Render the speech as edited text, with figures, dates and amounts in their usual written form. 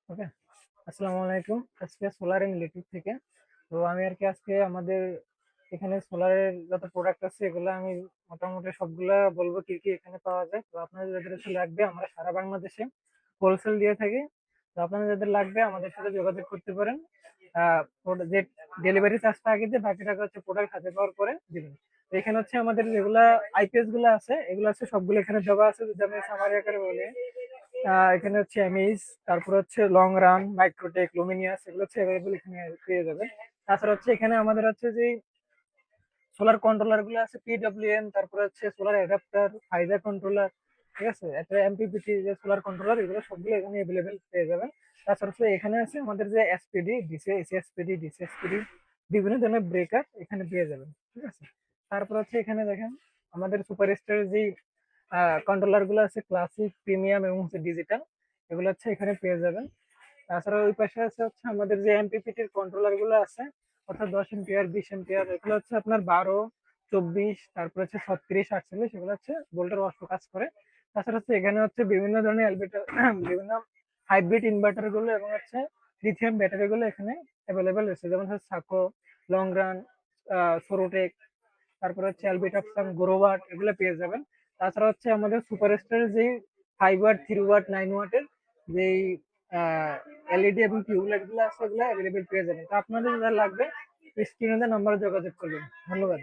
ওকে। আসসালামু আলাইকুম। আজকে সোলার এন্ড ইলেকট্রিক থেকে। তো আমি আরকি আজকে আমাদের এখানে সোলারের যত প্রোডাক্ট আছে এগুলা আমি মোটামুটি সবগুলা বলবো কি, কি এখানে পাওয়া যায়। তো আপনাদের যাদের হচ্ছে লাগবে আমরা সারা বাংলাদেশে হোলসেল দিয়ে থাকি। তো আপনাদের যাদের লাগবে আমাদের সাথে যোগাযোগ করতে পারেন। যে ডেলিভারি চার্জটা আগে দিয়ে বাকি টাকা হচ্ছে প্রোডাক্ট হাতে পাওয়ার পরে দিবেন। তো এখানে হচ্ছে আমাদের যেগুলা আইপিএস গুলা আছে এগুলো আছে সবগুলো এখানে দেওয়া আছে। যদি আমি সামারি আকারে বলি, এখানে হচ্ছে এমএইচ, তারপর হচ্ছে লং রান, মাইক্রোটেক, লুমিনিয়াস এগুলো হচ্ছে অ্যাভেলেবল এখানে পেয়ে যাবেন। তাছাড়া হচ্ছে এখানে আমাদের হচ্ছে যে সোলার কন্ট্রোলার গুলো আছে পিডব্লিউএম, তারপর হচ্ছে সোলার অ্যাডাপ্টার, ফাইজার কন্ট্রোলার, ঠিক আছে, একটা এমপিপিটি যে সোলার কন্ট্রোলার এগুলো সবগুলো এখানে অ্যাভেলেবল পেয়ে যাবেন। তাছাড়া হচ্ছে এখানে আছে আমাদের যে এসপিডি, ডিসি, এসিএসপিডি, ডিসিএসপিডি বিভিন্ন ধরনের ব্রেকার এখানে পেয়ে যাবেন, ঠিক আছে। তারপর হচ্ছে এখানে দেখেন আমাদের সুপারস্টার যে কন্ট্রোলার গুলো আছে ক্লাসিক, প্রিমিয়াম এবং হচ্ছে ডিজিটাল, এগুলো হচ্ছে এখানে পেয়ে যাবেন। তাছাড়া ওই পাশে আছে হচ্ছে আমাদের যে এমপিপিটির কন্ট্রোলার গুলো আছে, অর্থাৎ 10 এম্পিয়ার, 20 এম্পিয়ার, এগুলো হচ্ছে আপনার 12, 24, তারপর হচ্ছে 36, 48, এগুলো হচ্ছে ভোল্টের অষ্ট কাজ করে। তাছাড়া হচ্ছে এখানে হচ্ছে বিভিন্ন ধরনের বিভিন্ন হাইব্রিড ইনভার্টার গুলো এবং হচ্ছে লিথিয়াম ব্যাটারি গুলো এখানে অ্যাভেলেবেল রয়েছে, যেমন হচ্ছে সাকো, লং রান, সোরোটেক, তারপর হচ্ছে অ্যালবিটক্সান, গোরোওয়াট এগুলো পেয়ে যাবেন। তাছাড়া হচ্ছে আমাদের সুপারস্টার যে 5 ওয়াট, 3 ওয়াট, 9 ওয়াটের যেই এলইডি এবং টিউবলাইট গুলো আছে ওগুলো অ্যাভেলেবেল পেয়ে যাবেন। তো আপনাদের যা লাগবে স্ক্রিনে নাম্বারে যোগাযোগ করবেন। ধন্যবাদ।